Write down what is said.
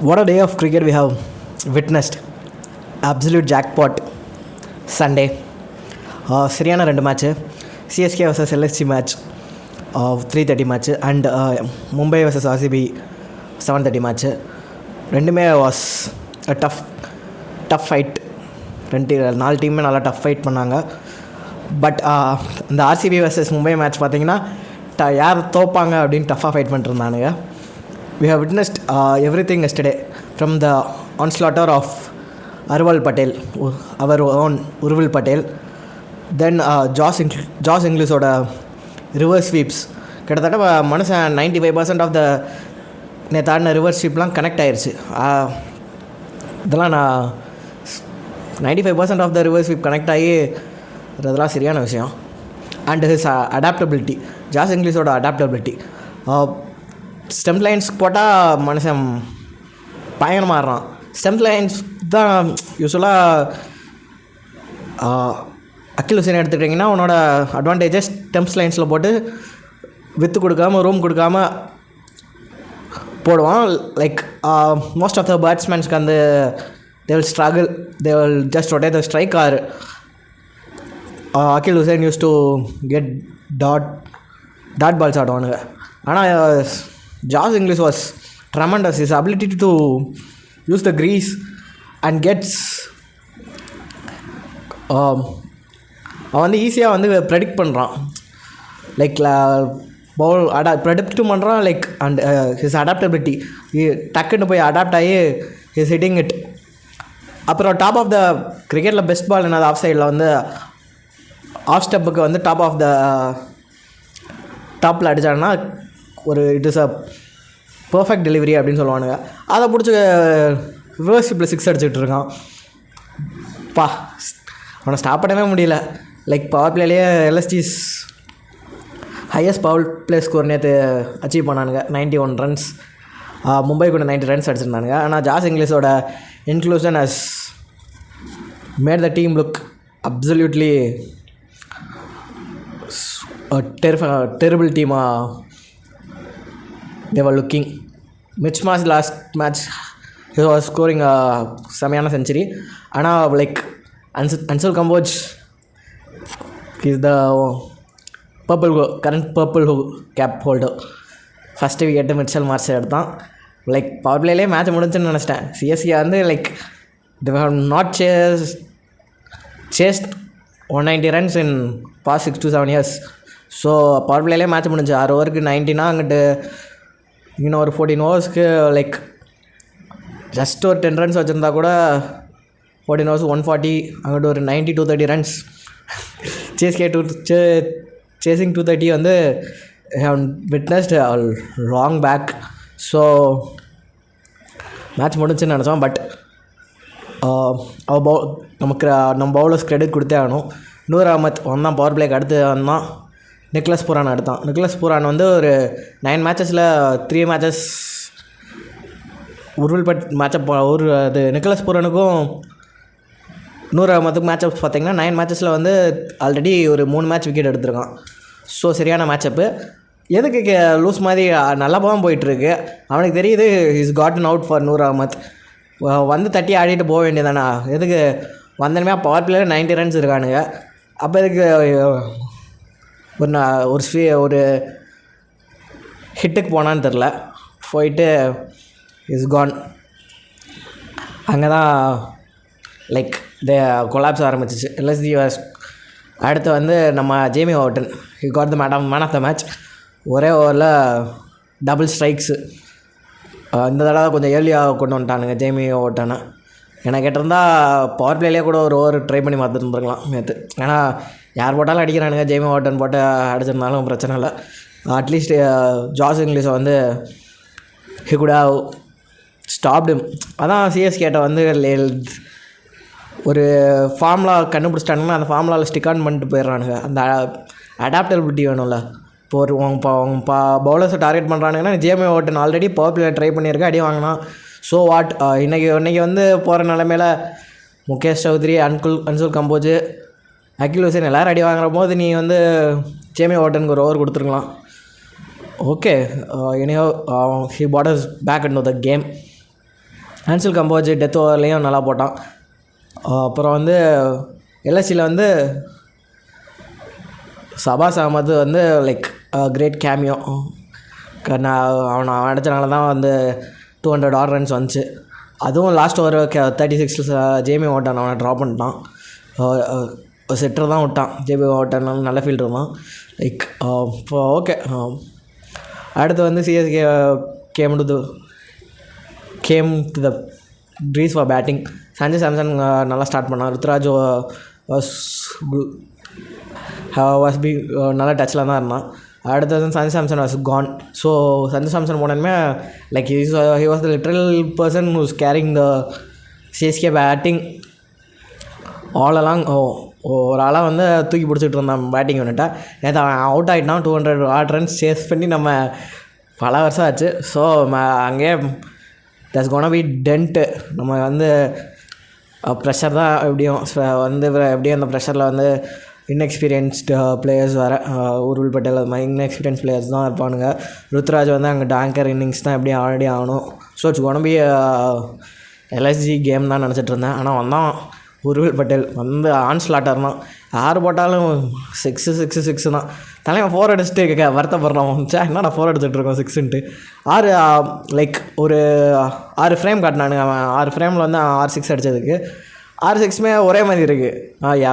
What a day of cricket we have witnessed. Absolute jackpot. Sunday. சரியான ரெண்டு match. CSK vs LSC match 3:30 match and Mumbai vs RCB 7:30 match. ரெண்டுமே was a tough fight. நாலு டீமே நல்லா tough fight பண்ணாங்க. But இந்த RCB vs Mumbai match பார்த்தீங்கன்னா யார் தோப்பாங்க அப்படின்னு டஃப்பாக fight பண்ணிட்டுருந்தானுங்க. We have witnessed everything yesterday from the onslaughter of Urval Patel, our own Urval Patel. Then Josh Inglisோட ரிவர்ஸ் ஸ்வீப்ஸ் கிட்டத்தட்ட மனுஷன் 95% ஆஃப் த நேற்று ரிவர்ஸ் ஸ்வீப்லாம் கனெக்ட் ஆயிடுச்சு. இதெல்லாம் நான் 95% of the reverse sweep connect ஆகி இதெல்லாம் சரியான விஷயம். அண்ட் ஹிஸ் அடாப்டபிலிட்டி, ஜாஸ் இங்கிலீஷோட அடாப்டபிலிட்டி. ஸ்டெம் லைன்ஸ் போட்டால் மனுஷன் பயங்கரமாக ஆடுறான். ஸ்டெம் லைன்ஸ் தான் யூஸ்வலாக அகில் ஹுசைன் எடுத்துக்கிட்டிங்கன்னா உன்னோட அட்வான்டேஜஸ் ஸ்டெம்ஸ் லைன்ஸில் போட்டு வித்து கொடுக்காமல் ரூம் கொடுக்காமல் போடுவான். லைக் மோஸ்ட் ஆஃப் த பேட்ஸ்மேன்ஸ்க்கு அந்த they will struggle, they will just rotate the strike. Or Akeal Hosein use to get dot balls ஆடுவானுங்க. ஆனால் Josh Inglis was tremendous. His ability to use the grease and gets அவன் வந்து ஈஸியாக வந்து predict பண்ணுறான். Like Pavul ப்ரெடிக்ட்டும் பண்ணுறான். Like and his adaptability, டக்குன்னு போய் அடாப்ட் ஆகி ஹிஸ் ஹிட்டிங் இட். அப்புறம் டாப் ஆஃப் த கிரிக்கெட்டில் பெஸ்ட் பால் என்னது ஆஃப் சைடில் வந்து ஆஃப் ஸ்டெப்புக்கு வந்து டாப்பில் அடித்தாங்கன்னா ஒரு it is a perfect delivery அப்படின்னு சொல்லுவானுங்க. அதை பிடிச்சி ரிவர்ஸ் ஸ்வீப்பில் 6 அடிச்சுட்டு இருக்கான். அவனை ஸ்டாப் பண்ணவே முடியல. லைக் பவர் பிளேலேயே LSG's highest power play score நேற்று அச்சீவ் பண்ணானுங்க. 91 ரன்ஸ். மும்பை கூட 90 ரன்ஸ் அடிச்சிருந்தானுங்க. ஆனால் ஜாஸ் இங்கிலீஷோட inclusion has made the team look absolutely terrible டீமாக they were looking. Mitch Marsh last match he was scoring a செமையான செஞ்சுரி. ஆனால் like Anshul Kamboj is the current purple cap holder. First wicket Mitchell Marsh எடுத்தான். Like power பிளேலே match முடிஞ்சுன்னு நினச்சிட்டேன். CSK வந்து like they have not chased 190 runs in past 6 to 7 years. So power பிளேலே match முடிஞ்சு 6 ஓவருக்கு 90னா அங்கிட்டு இன்னும் ஒரு 14 ஓவர்ஸ்க்கு லைக் ஜஸ்ட் ஒரு 10 ரன்ஸ் வச்சுருந்தா கூட 14 ஓவர்ஸ் 140, அங்கிட்டு ஒரு 90 230 ரன்ஸ். சிஎஸ்கே சேசிங் 230 வந்து have witnessed wrong back. So match முடிஞ்சுன்னு நினச்சோம். பட் நம்ம பவுலர்ஸ் கிரெடிட் கொடுத்தே ஆகணும். நூர் அகமத் வந்தான் பவர் பிளேக்கு அடுத்து வந்தான். நிக்லஸ் பூரான் எடுத்தான். நிக்லஸ் பூரான் வந்து ஒரு 9 மேட்சஸில் 3 மேட்சஸ் உருள்பட் மேட்சப் அது நிக்லஸ் பூரானுக்கும் நூர் அகமத்துக்கும் மேட்சப் பார்த்திங்கன்னா 9 மேட்சஸில் வந்து ஆல்ரெடி ஒரு 3 மேட்ச் விக்கெட் எடுத்திருக்கான். ஸோ சரியான மேட்சப்பு. எதுக்கு லூஸ் மாதிரி நல்லா தான் போயிட்டுருக்கு. அவனுக்கு தெரியுது is caught out for Noor Ahmad. வந்து தட்டி ஆடிட்டு போக வேண்டியதானா? எதுக்கு வந்தனுமே பவர் பிளேயர் 90 ரன்ஸ் இருக்கானுங்க. அப்போ எதுக்கு ஒரு ஹிட்டுக்கு போனான்னு தெரில. போயிட்டு இஸ் கான். அங்கே தான் லைக் கொலாப்ஸ் ஆரம்பிச்சிச்சு. எல்எஸ்டி அடுத்து வந்து நம்ம Jamie Overton he got the man of the match. ஒரே ஓவரில் டபுள் ஸ்ட்ரைக்ஸு. இந்த தடவை கொஞ்சம் ஏர்லியாக கொண்டு வந்துட்டானுங்க ஜேமி ஓவர்டனை. எனக்கு கேட்டிருந்தால் பவர் பிளேலேயே கூட ஒரு ஓவர் ட்ரை பண்ணி பார்த்துருந்துருக்கலாம் நேற்று. ஏன்னா யார் போட்டாலும் அடிக்கிறானுங்க. ஜேமி வார்டன் போட்டு அடிச்சிருந்தாலும் பிரச்சனை இல்லை. அட்லீஸ்ட் ஜாஸ் இங்கிலீஷை வந்து ஹி குட் ஹவ் ஸ்டாப்டு. அதான் சிஎஸ்கேட்ட வந்து ஒரு ஃபார்முலா கண்டுபிடிச்சிட்டானுங்கன்னா அந்த ஃபார்முலாவில் ஸ்டிக் ஆன் பண்ணிட்டு போயிடுறானுங்க. அந்த அடாப்டபிலிட்டி வேணும்ல. இப்போ அவங்க பவுலர்ஸை டார்கெட் பண்ணுறானுங்கன்னா Jamie Overton already power player try பண்ணியிருக்கேன், அடி வாங்கினான். ஸோ வாட், இன்றைக்கி வந்து போகிற நிலைமையில் முகேஷ் சௌத்ரி, அன்சுல் கம்போஜ், அகில் ஹுசைன் எல்லோரும் அடி வாங்குற போது நீ வந்து ஜேமி வார்டனுக்கு ஒரு ஓவர் கொடுத்துருக்கலாம். Okay, anyhow, he brought us back into the game. Anshul Kamboj death ஓவர்லேயும் நல்லா போட்டான். அப்புறம் வந்து எல்எஸ்சியில் வந்து சபாஸ் அகமது வந்து லைக் கிரேட் கேமியோ. அவனை அடித்தனால தான் வந்து 200 ஆர் ரன்ஸ் வந்துச்சு. அதுவும் லாஸ்ட் ஓவர் 36 ஜேமி ஓட்டன் அவனை ட்ரா பண்ணிட்டான். செட்டர் தான் விட்டான். ஜேபி ஓட்டன் நல்ல ஃபீல்டர் தான். லைக் இப்போ ஓகே. அடுத்து வந்து CSK came to the crease for batting. Sanju Samson நல்லா ஸ்டார்ட் பண்ணான். ருத்ராஜ் வாஸ் பி நல்லா டச்சில் தான் இருந்தான். அடுத்தது Sanju Samson was gone. So Sanju Samson போனோமே like he was the literal person who's carrying the CSK batting all along. ஒரு ஆளாக வந்து தூக்கி பிடிச்சிட்டு இருந்தான் பேட்டிங் யூனிட்டை. நேற்று அவன் அவுட் ஆகிட்டான். 200 ஆட் ரன்ஸ் சேஸ் பண்ணி நம்ம பல வருஷம் ஆச்சு. ஸோ அங்கேயே தட்ஸ் கோனா பி டென்ட்டு. நம்ம வந்து ப்ரெஷர் தான் எப்படியும் வந்து எப்படியும் அந்த ப்ரெஷரில் வந்து இன்எக்ஸ்பீரியன்ஸ்டு பிளேயர்ஸ் வேறு. உருள் பட்டேல் அது மாதிரி இன்எக்ஸ்பீரியன்ஸ் பிளேயர்ஸ் தான் இருப்பானுங்க. ருத்ராஜ் வந்து அங்கே டேங்கர் இன்னிங்ஸ் தான் எப்படியும் ஆல்ரெடி ஆகணும். So it's gonna be LSG game தான் நினச்சிட்டு இருந்தேன். ஆனால் வந்தான் உருள் பட்டேல் வந்து ஆன்ஸ்லாட்டர் தான். யார் போட்டாலும் 6 தான். தலைவன் 4 அடிச்சுட்டு வருத்தப்படுறான். என்னடா 4 அடிச்சுட்ருக்கோம் 6ன்ட்டு. 6 லைக் ஒரு 6 ஃப்ரேம் காட்டினானுங்க. அவன் 6 ஃப்ரேமில் வந்து 6 6 அடித்ததுக்கு 6 6மே ஒரே மாதிரி இருக்குது.